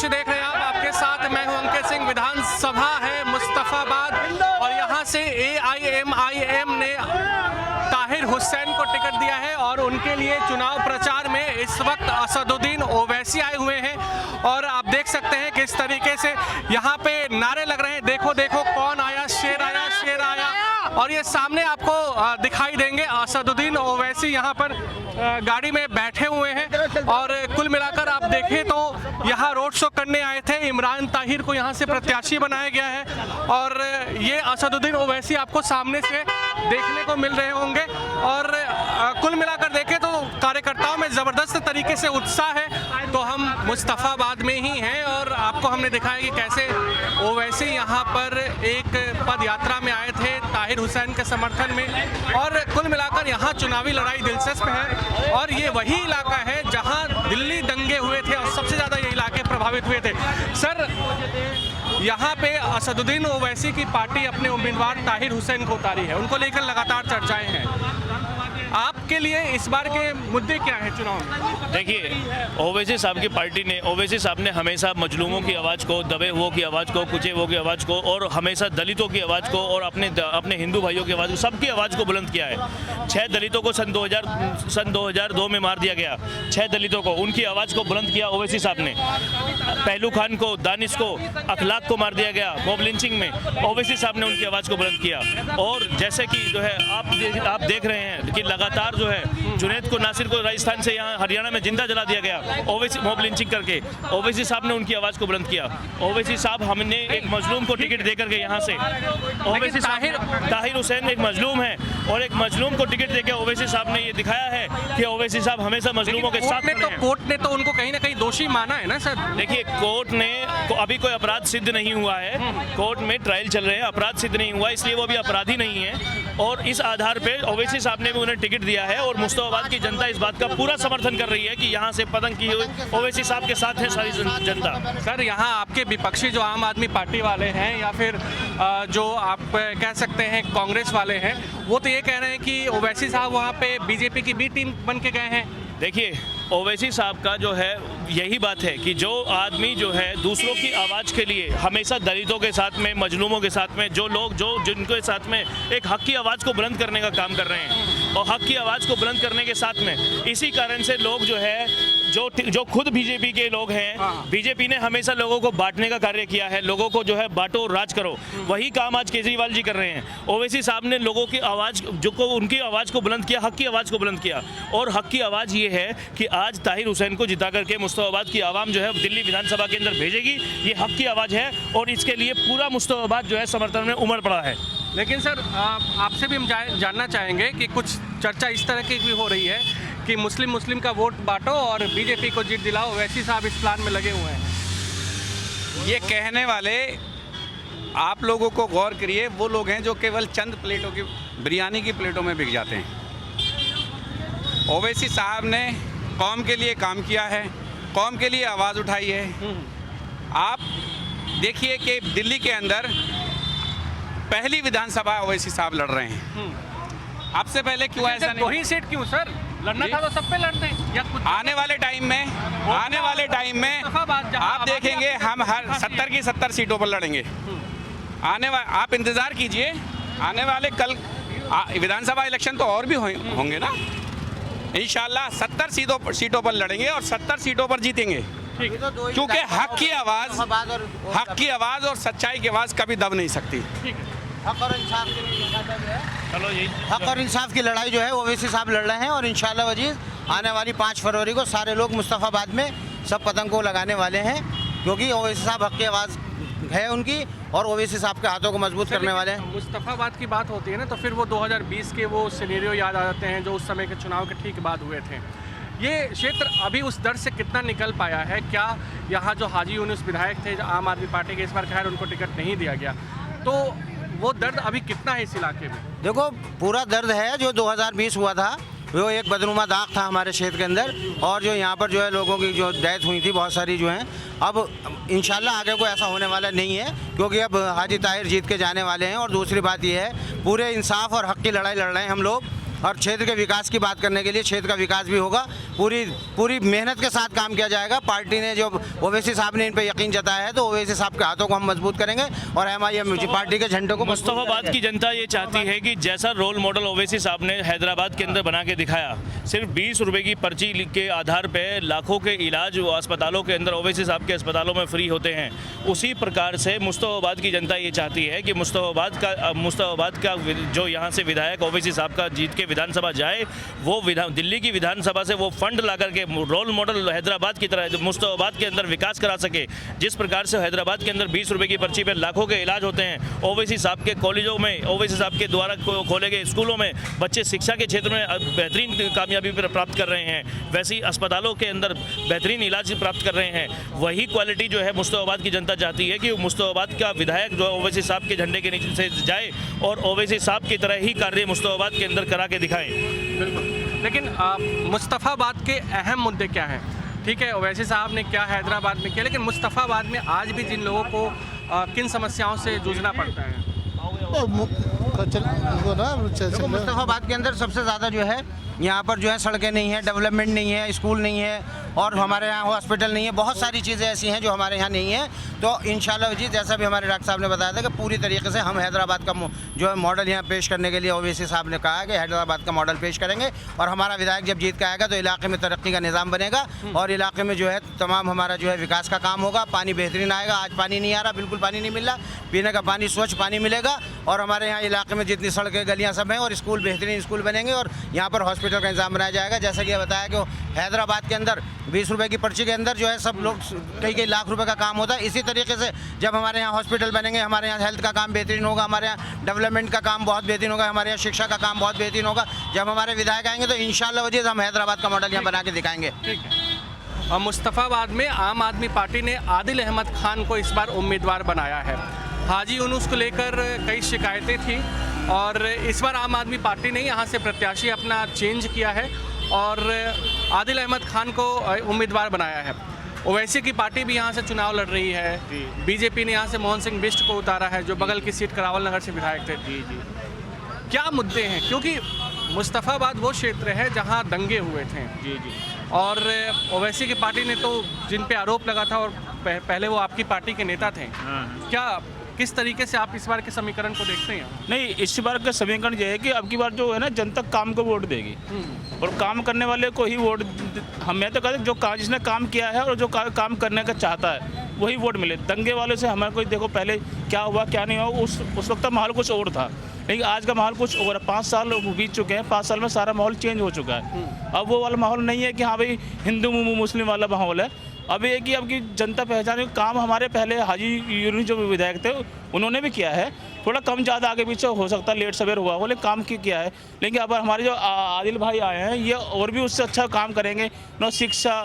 विपक्ष देख रहे हैं आप, आपके साथ मैं हूं अंकित सिंह। विधानसभा है मुस्तफाबाद और यहां से AIMIM ने ताहिर हुसैन को टिकट दिया है और उनके लिए चुनाव प्रचार में इस वक्त असदुद्दीन ओवैसी आए हुए हैं। और आप देख सकते हैं किस तरीके से यहाँ पे नारे लग रहे हैं, देखो देखो कौन आया, शेर आया, शेर आया। और ये सामने आपको दिखाई देंगे असदुद्दीन ओवैसी यहाँ पर गाड़ी में बैठे हुए हैं। और कुल मिलाकर आप देखें तो यहाँ रोड शो करने आए थे, इमरान ताहिर को यहाँ से प्रत्याशी बनाया गया है। और ये असदुद्दीन ओवैसी आपको सामने से देखने को मिल रहे होंगे। और कुल मिलाकर देखें तो कार्यकर्ताओं में ज़बरदस्त तरीके से उत्साह है। तो हम मुस्तफाबाद में ही हैं और आपको हमने दिखाया कि कैसे ओवैसी यहाँ पर एक पद यात्रा में आए थे ताहिर हुसैन के समर्थन में। और कुल मिलाकर यहाँ चुनावी लड़ाई दिलचस्प है और ये वही इलाका है जहाँ दिल्ली दंगे हुए थे और सबसे ज़्यादा ये इलाके प्रभावित हुए थे। सर, यहाँ पे असदुद्दीन ओवैसी की पार्टी अपने उम्मीदवार ताहिर हुसैन को उतारी है, उनको लेकर लगातार चर्चाएं हैं। आपके लिए इस बार के मुद्दे क्या हैं चुनाव में? देखिए, ओवैसी साहब की पार्टी ने, ओवैसी साहब ने हमेशा मजलूमों की आवाज़ को, दबे हुओं की आवाज़ को, कुचे हुओं की आवाज़ को और हमेशा दलितों की आवाज़ को और अपने हिंदू भाइयों की आवाज़ को, सबकी आवाज़ को बुलंद किया है। 6 दलितों को सन 2002 में मार दिया गया, 6 दलितों को, उनकी आवाज़ को बुलंद किया ओवैसी साहब ने। पहलू खान को, दानिश को, अखलाक को मार दिया गया मॉब लिंचिंग में, ओवैसी साहब ने उनकी आवाज़ को बुलंद किया। और जैसे कि जो है आप देख रहे हैं कि लगातार जो है जुनैद को, नासिर को राजस्थान से यहाँ हरियाणा में जिंदा जला दिया गया ओवैसी मॉब लिंचिंग करके। ओवैसी साहब ने उनकी आवाज़ को बुलंद किया। ओवैसी साहब, हमने एक मजलूम को टिकट देकर के यहाँ से, ओवैसी ताहिर हुसैन एक मजलूम है और एक मजलूम को टिकट देकर ओवैसी साहब ने ये दिखाया है कि ओवैसी साहब हमेशा मजलूमों के साथ हैं। कोर्ट ने तो उनको कहीं ना कहीं दोषी माना है ना सर? देखिए, कोर्ट ने अभी कोई अपराध सिद्ध नहीं हुआ है, कोर्ट में ट्रायल चल रहे हैं, अपराध सिद्ध नहीं हुआ, इसलिए वो अभी अपराधी नहीं है। और इस आधार पे ओवैसी साहब ने भी उन्हें टिकट दिया है और मुस्तफाबाद की जनता इस बात का पूरा समर्थन कर रही है कि यहाँ से पतंग की ओवैसी साहब के साथ है सारी जनता। सर, यहाँ आपके विपक्षी जो आम आदमी पार्टी वाले हैं या फिर जो आप कह सकते हैं कांग्रेस वाले हैं, वो तो ये कह रहे हैं कि ओवैसी साहब वहाँ पे बीजेपी की बी टीम बन के गए हैं। देखिए, ओवैसी साहब का जो है यही बात है कि जो आदमी जो है दूसरों की आवाज़ के लिए हमेशा दलितों के साथ में, मजलूमों के साथ में, जो लोग जिनके साथ में एक हक की आवाज़ को बुलंद करने का काम कर रहे हैं और हक की आवाज़ को बुलंद करने के साथ में इसी कारण से लोग जो है जो खुद बीजेपी के लोग हैं, बीजेपी ने हमेशा लोगों को बांटने का कार्य किया है, लोगों को जो है बांटो राज करो, वही काम आज केजरीवाल जी कर रहे हैं। ओवैसी साहब ने लोगों की आवाज़ उनकी आवाज़ को बुलंद किया, हक की आवाज़ को बुलंद किया। और हक की आवाज़ ये है कि आज ताहिर हुसैन को जिता करके मुस्तफाबाद की आवाम जो है दिल्ली विधानसभा के अंदर भेजेगी, ये हक की आवाज़ है और इसके लिए पूरा मुस्तफाबाद जो है समर्थन में उमड़ पड़ा है। लेकिन सर, आपसे भी हम जानना चाहेंगे कि कुछ चर्चा इस तरह की भी हो रही है कि मुस्लिम का वोट बांटो और बीजेपी को जीत दिलाओ, वैसी साहब इस प्लान में लगे हुए हैं। ये कहने वाले आप लोगों को गौर करिए, वो लोग हैं जो केवल चंद प्लेटों की, बिरयानी की प्लेटों में बिक जाते हैं। ओवैसी साहब ने कौम के लिए काम किया है, कौम के लिए आवाज़ उठाई है। आप देखिए कि दिल्ली के अंदर पहली विधानसभा ओवैसी साहब लड़ रहे हैं। आपसे पहले क्यों ऐसा नहीं? 2 ही सीट क्यों सर? लड़ना था तो सब पे लड़ते हैं या कुछ? आने वाले टाइम में आप देखेंगे हम हर 70 की 70 सीटों पर लड़ेंगे। आप इंतज़ार कीजिए, आने वाले कल विधानसभा इलेक्शन तो और भी होंगे ना। इंशाल्लाह 70 सीटों पर लड़ेंगे और 70 सीटों पर जीतेंगे, क्योंकि हक की आवाज़ और सच्चाई की आवाज़ कभी दब नहीं सकती। हक और इंसाफ हक और इंसाफ की लड़ाई जो है ओवैसी साहब लड़ रहे हैं और इंशाल्लाह वजीज आने वाली 5 फरवरी को सारे लोग मुस्तफाबाद में सब पतंग को लगाने वाले हैं, क्योंकि ओवैसी साहब हक की आवाज़ है उनकी और ओवैसी साहब के हाथों को मजबूत करने वाले हैं। मुस्तफाबाद की बात होती है ना, तो फिर वो 2020 के वो सिनेरियो याद आ जाते हैं जो उस समय के चुनाव के ठीक बाद हुए थे। ये क्षेत्र अभी उस दर से कितना निकल पाया है? क्या यहाँ जो हाजी यूनुस विधायक थे, जो आम आदमी पार्टी के, इस बार खैर उनको टिकट नहीं दिया गया, तो वो दर्द अभी कितना है इस इलाके में? देखो, पूरा दर्द है। जो 2020 हुआ था वो एक बदनुमा दाग था हमारे क्षेत्र के अंदर, और जो यहाँ पर जो है लोगों की जो डेथ हुई थी बहुत सारी जो हैं, अब इंशाल्लाह आगे को ऐसा होने वाला नहीं है, क्योंकि अब हाजी ताहिर जीत के जाने वाले हैं। और दूसरी बात ये है, पूरे इंसाफ और हक की लड़ाई लड़ रहे हैं हम लोग। और क्षेत्र के विकास की बात करने के लिए क्षेत्र का विकास भी होगा। पूरी मेहनत के साथ काम किया जाएगा। पार्टी ने जो ओवैसी साहब ने इन पर यकीन जताया है तो ओवैसी साहब के हाथों को हम मजबूत करेंगे और MIM पार्टी के झंडों को मुस्तफाबाद की जनता ये चाहती है कि जैसा रोल मॉडल ओवैसी साहब ने हैदराबाद के अंदर बना के दिखाया, सिर्फ 20 रुपए की पर्ची के आधार पे लाखों के इलाज वो अस्पतालों के अंदर ओवैसी साहब के अस्पतालों में फ्री होते हैं, उसी प्रकार से मुस्तफाबाद की जनता ये चाहती है कि मुस्तफाबाद का जो यहाँ से विधायक ओवैसी साहब का जीत के विधानसभा जाए, वो दिल्ली की विधानसभा से वो फंड ला करके रोल मॉडल हैदराबाद की तरह मुस्तफाबाद के अंदर विकास करा सके। जिस प्रकार से हैदराबाद के अंदर 20 रुपए की पर्ची पर लाखों के इलाज होते हैं, ओवैसी साहब के कॉलेजों में, ओवैसी साहब के द्वारा खोले गए स्कूलों में बच्चे शिक्षा के क्षेत्र में बेहतरीन कामयाबी प्राप्त कर रहे हैं, वैसी अस्पतालों के अंदर बेहतरीन इलाज प्राप्त कर रहे हैं। वही क्वालिटी जो है मुस्तफाबाद की जनता चाहती है कि मुस्तफाबाद का विधायक जो ओवैसी साहब के झंडे के नीचे से जाए और ओवैसी साहब की तरह ही कार्य मुस्तफाबाद के अंदर करा के दिखाएं। लेकिन मुस्तफाबाद के अहम मुद्दे क्या हैं? ठीक है, ओवैसी साहब ने क्या हैदराबाद में किया, लेकिन मुस्तफाबाद में आज भी जिन लोगों को किन समस्याओं से जूझना पड़ता है? मुस्तफाबाद के अंदर सबसे ज़्यादा जो है यहाँ पर जो है सड़कें नहीं है, डेवलपमेंट नहीं है, स्कूल नहीं है और हमारे यहाँ हॉस्पिटल नहीं है। बहुत सारी चीज़ें ऐसी हैं जो हमारे यहाँ नहीं है। तो इंशाल्लाह जी, जैसा भी हमारे डॉक्टर साहब ने बताया था कि पूरी तरीके से हम हैदराबाद का जो है मॉडल यहाँ पेश करने के लिए ओवैसी साहब ने कहा कि हैदराबाद का मॉडल पेश करेंगे और हमारा विधायक जब जीत के आएगा तो इलाके में तरक्की का निज़ाम बनेगा और इलाके में जो है तमाम हमारा जो है विकास का काम होगा। पानी बेहतरीन आएगा। आज पानी नहीं आ रहा, बिल्कुल पानी नहीं मिल रहा। पीने का पानी स्वच्छ पानी मिलेगा और हमारे यहाँ इलाके में जितनी सड़कें गलियाँ सब हैं और स्कूल बेहतरीन स्कूल बनेंगे और यहाँ पर हॉस्पिटल का इंतजाम बनाया जाएगा। जैसा कि बताया कि हैदराबाद के अंदर 20 रुपए की पर्ची के अंदर जो है सब लोग कई लाख रुपए का काम होता है। इसी तरीके से जब हमारे यहाँ हॉस्पिटल बनेंगे, हमारे यहाँ हेल्थ का काम बेहतरीन होगा, हमारे यहाँ डेवलपमेंट का काम बहुत बेहतरीन होगा, हमारे यहाँ शिक्षा का काम बहुत बेहतरीन होगा। जब हमारे विधायक आएंगे तो इंशाल्लाह वजीज हम हैदराबाद का मॉडल यहाँ बना के दिखाएंगे। ठीक है। मुस्तफाबाद में आम आदमी पार्टी ने आदिल अहमद खान को इस बार उम्मीदवार बनाया है। हाजी यूनुस को लेकर कई शिकायतें थी और इस बार आम आदमी पार्टी ने यहाँ से प्रत्याशी अपना चेंज किया है और आदिल अहमद खान को उम्मीदवार बनाया है। ओवैसी की पार्टी भी यहाँ से चुनाव लड़ रही है। बीजेपी ने यहाँ से मोहन सिंह बिष्ट को उतारा है जो बगल की सीट करावल नगर से विधायक थे। क्या मुद्दे हैं? क्योंकि मुस्तफाबाद वो क्षेत्र है जहाँ दंगे हुए थे और ओवैसी की पार्टी ने तो जिन पे आरोप लगा था और पहले वो आपकी पार्टी के नेता थे। क्या किस तरीके से आप इस बार के समीकरण को देखते हैं? नहीं, इस बार का समीकरण ये है कि अब की बार जो है ना जनता काम को वोट देगी और काम करने वाले को ही वोट। मैं तो कहते जो जिसने काम किया है और जो काम करने का चाहता है वही वोट मिले। दंगे वाले से हमारे को देखो पहले क्या हुआ क्या नहीं हुआ, उस वक्त माहौल कुछ और था, लेकिन आज का माहौल कुछ और है। 5 साल बीत चुके हैं, 5 साल में सारा माहौल चेंज हो चुका है। अब वो वाला माहौल नहीं है कि हाँ भाई हिंदू मुस्लिम वाला माहौल है। अब ये कि अब की जनता पहचाने काम हमारे पहले हाजी यूनुस जो विधायक थे उन्होंने भी किया है। थोड़ा कम ज़्यादा आगे पीछे हो सकता है, लेट सवेर हुआ हो, लेकिन काम किया है। लेकिन अब हमारे जो आदिल भाई आए हैं ये और भी उससे अच्छा काम करेंगे। न शिक्षा,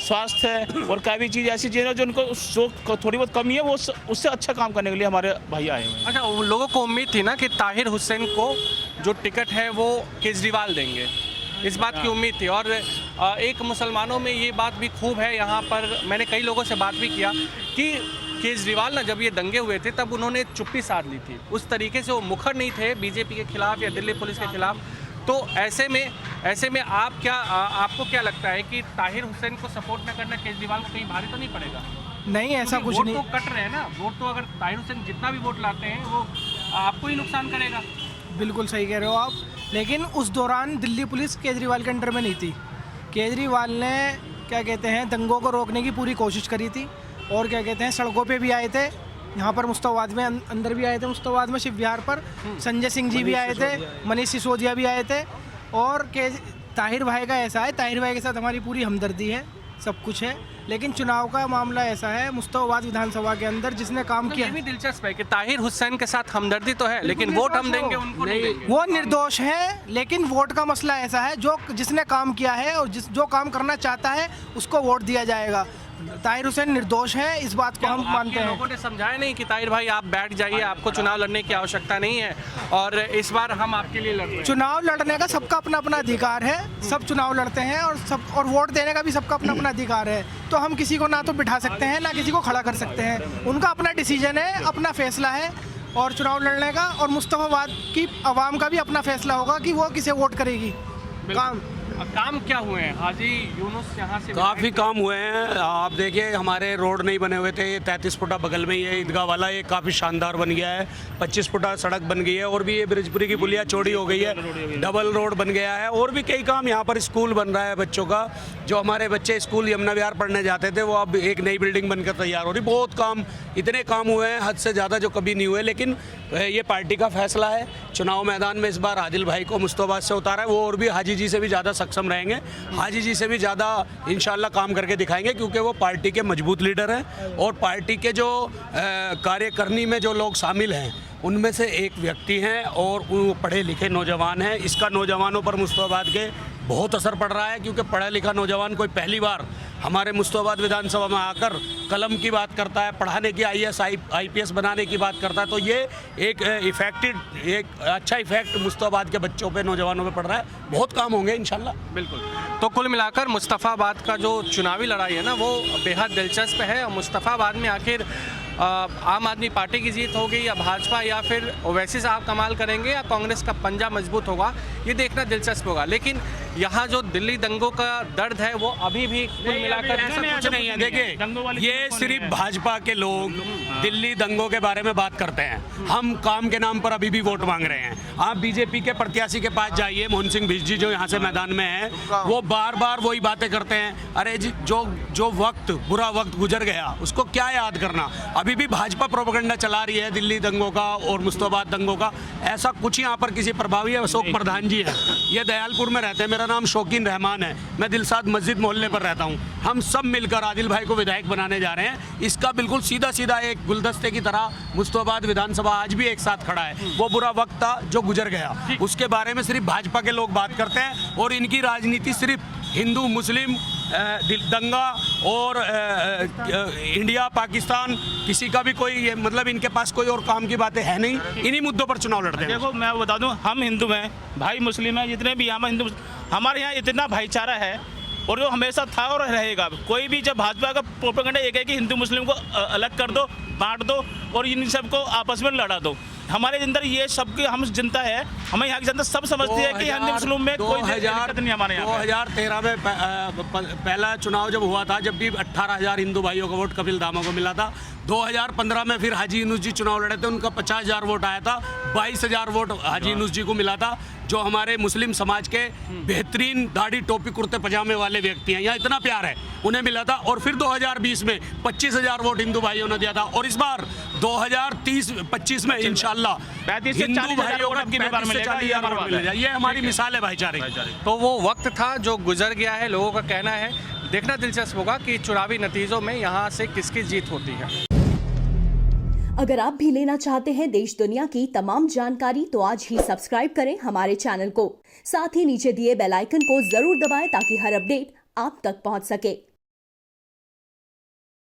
स्वास्थ्य और क्या भी चीज़ ऐसी चीज़ें जो उनको जो थोड़ी बहुत कमी है वो उससे अच्छा काम करने के लिए हमारे भाई आए हैं। अच्छा, उन लोगों को उम्मीद थी ना कि ताहिर हुसैन को जो टिकट है वो केजरीवाल देंगे, इस बात की उम्मीद थी। और एक मुसलमानों में ये बात भी खूब है, यहाँ पर मैंने कई लोगों से बात भी किया कि केजरीवाल ना जब ये दंगे हुए थे तब उन्होंने चुप्पी साध ली थी। उस तरीके से वो मुखर नहीं थे बीजेपी के खिलाफ या दिल्ली पुलिस के खिलाफ। तो ऐसे में आपको क्या लगता है कि ताहिर हुसैन को सपोर्ट न करना केजरीवाल को कहीं भारी तो नहीं पड़ेगा? नहीं, ऐसा कुछ नहीं। वोट तो कट रहे हैं ना, वोट तो अगर ताहिर हुसैन जितना भी वोट लाते हैं वो आपको ही नुकसान करेगा। बिल्कुल सही कह रहे हो आप, लेकिन उस दौरान दिल्ली पुलिस केजरीवाल के अंडर में नहीं थी। केजरीवाल ने क्या कहते हैं दंगों को रोकने की पूरी कोशिश करी थी और क्या कहते हैं सड़कों पे भी आए थे। यहाँ पर मुस्तफाबाद में अंदर भी आए थे, मुस्तफाबाद में शिव विहार पर संजय सिंह जी भी आए थे, मनीष सिसोदिया भी आए थे। और ताहिर भाई का ऐसा है, ताहिर भाई के साथ हमारी पूरी हमदर्दी है, सब कुछ है। लेकिन चुनाव का मामला ऐसा है मुस्तफाबाद विधानसभा के अंदर जिसने काम किया। ये भी दिलचस्प है कि ताहिर हुसैन के साथ हमदर्दी तो है लेकिन वोट हम देंगे उनको नहीं देंगे। वो निर्दोष है, लेकिन वोट का मसला ऐसा है जो जिसने काम किया है और जो काम करना चाहता है उसको वोट दिया जाएगा। ताहिर हुसैन निर्दोष है, इस बात को हम मानते हैं। लोगों ने समझाया नहीं कि ताहिर भाई आप बैठ जाइए, आपको चुनाव लड़ने की आवश्यकता नहीं है और इस बार हम आपके लिए लड़ रहे हैं। चुनाव लड़ने का सबका अपना अपना अधिकार है, सब चुनाव लड़ते हैं और वोट देने का भी सबका अपना अपना अधिकार है। तो हम किसी को ना तो बिठा सकते हैं ना किसी को खड़ा कर सकते हैं, उनका अपना डिसीजन है, अपना फैसला है। और चुनाव लड़ने का, और मुस्तफाबाद की आवाम का भी अपना फैसला होगा कि वो किसे वोट करेगी। काम क्या हुए हैं? हाजी यूनुस यहाँ से काफ़ी काम हुए हैं। आप देखिए हमारे रोड नहीं बने हुए थे, ये 33 फुटा बगल में ही है ईदगाह वाला, ये काफ़ी शानदार बन गया है। 25 फुटा सड़क बन गई है, और भी ये ब्रिजपुरी की पुलिया चौड़ी हो गई है, डबल रोड बन गया है, और भी कई काम। यहाँ पर स्कूल बन रहा है बच्चों का, जो हमारे बच्चे स्कूल यमुना विहार पढ़ने जाते थे वो अब एक नई बिल्डिंग बनकर तैयार हो रही। बहुत काम, इतने काम हुए हैं हद से ज़्यादा जो कभी नहीं हुए। लेकिन ये पार्टी का फैसला है। चुनाव मैदान में इस बार आदिल भाई को मुस्तफाबाद से उतारा है, वो और भी हाजी जी से भी ज़्यादा सक्षम रहेंगे, हाजी जी से भी ज़्यादा इंशाल्लाह काम करके दिखाएंगे, क्योंकि वो पार्टी के मजबूत लीडर हैं, और पार्टी के जो कार्यकारिणी में जो लोग शामिल हैं उनमें से एक व्यक्ति हैं, और वो पढ़े लिखे नौजवान हैं। इसका नौजवानों पर मुस्तफाबाद के बहुत असर पड़ रहा है, क्योंकि पढ़ा लिखा नौजवान कोई पहली बार हमारे मुस्तफाबाद विधानसभा में आकर कलम की बात करता है, पढ़ाने की IAS IPS बनाने की बात करता है, तो ये एक एक अच्छा इफेक्ट मुस्तफाबाद के बच्चों पे, नौजवानों पे पड़ रहा है। बहुत काम होंगे इंशाल्लाह। बिल्कुल। तो कुल मिलाकर मुस्तफ़ाबाद का जो चुनावी लड़ाई है ना, वो बेहद दिलचस्प है। और मुस्तफ़ाबाद में आखिर आम आदमी पार्टी की जीत होगी या भाजपा, या फिर ओवैसी साहब कमाल करेंगे या कांग्रेस का पंजा मजबूत होगा, ये देखना दिलचस्प होगा। लेकिन यहाँ जो दिल्ली दंगों का दर्द है वो अभी भी कुल मिलाकर ऐसा कुछ नहीं है। देखिए ये सिर्फ भाजपा के लोग दिल्ली दंगों के बारे में बात करते हैं, हम काम के नाम पर अभी भी वोट मांग रहे हैं। आप बीजेपी के प्रत्याशी के पास जाइए, मोहन सिंह भिष्ट जो यहाँ से मैदान में है, वो बार बार वही बातें करते हैं। अरे जी, जो वक्त बुरा वक्त गुजर गया उसको क्या याद करना। अभी भी भाजपा प्रोपेगेंडा चला रही है दिल्ली दंगों का और मुस्तफाबाद दंगों का। ऐसा कुछ यहाँ पर किसी प्रभावी है। अशोक प्रधान जी है, ये दयालपुर में रहते हैं। मेरा नाम शौकीन रहमान है, मैं दिलसाद मस्जिद मोहल्ले पर रहता हूँ। हम सब मिलकर आदिल भाई को विधायक बनाने जा रहे हैं। इसका बिल्कुल सीधा सीधा एक गुलदस्ते की तरह मुस्तफाबाद विधानसभा आज भी एक साथ खड़ा है। वो बुरा वक्त था जो गुजर गया, उसके बारे में सिर्फ भाजपा के लोग बात करते हैं, और इनकी राजनीति सिर्फ हिंदू मुस्लिम दंगा और इंडिया पाकिस्तान, किसी का भी कोई मतलब इनके पास कोई और काम की बातें है नहीं। इन्हीं मुद्दों पर चुनाव लड़ते हैं। देखो मैं बता दूं, हम हिंदू हैं, भाई मुस्लिम हैं, जितने भी यहाँ हिंदू, हमारे यहाँ इतना भाईचारा है, और जो हमेशा था और रहेगा। कोई भी जब भाजपा का प्रोपेगेंडा एक है कि हिंदू मुस्लिम को अलग कर दो, बांट दो, और इन सबको आपस में लड़ा दो, हमारे अंदर ये सब की हम जनता है, हमें यहाँ की जनता सब समझती है कि हिंदू मुस्लिम में कोई दिक्कत नहीं। हमारे यहाँ 2013 में पहला चुनाव जब हुआ था, जब भी 18,000 हिंदू भाइयों का वोट कपिल दामा को मिला था। 2015 में फिर हाजी यूनुस जी चुनाव लड़े थे, उनका 50,000 वोट आया था, 22,000 वोट हाजी यूनुस जी को मिला था, जो हमारे मुस्लिम समाज के बेहतरीन दाढ़ी टोपी कुर्ते पजामे वाले व्यक्ति हैं। यहाँ इतना प्यार है, उन्हें मिला था। और फिर 2020 में 25,000 वोट हिंदू भाइयों ने दिया था, और इस बार 2025 में इंशाल्लाह हिंदू भाइयों का 35 से 40,000 वोट मिलेगा। ये हमारी मिसाल है भाईचारे। तो वो वक्त था जो गुजर गया है, लोगों का कहना है। देखना दिलचस्प होगा कि चुनावी नतीजों में यहाँ से किसकी जीत होती है। अगर आप भी लेना चाहते हैं देश दुनिया की तमाम जानकारी, तो आज ही सब्सक्राइब करें हमारे चैनल को। साथ ही नीचे दिए बेल आइकन को जरूर दबाएं ताकि हर अपडेट आप तक पहुंच सके।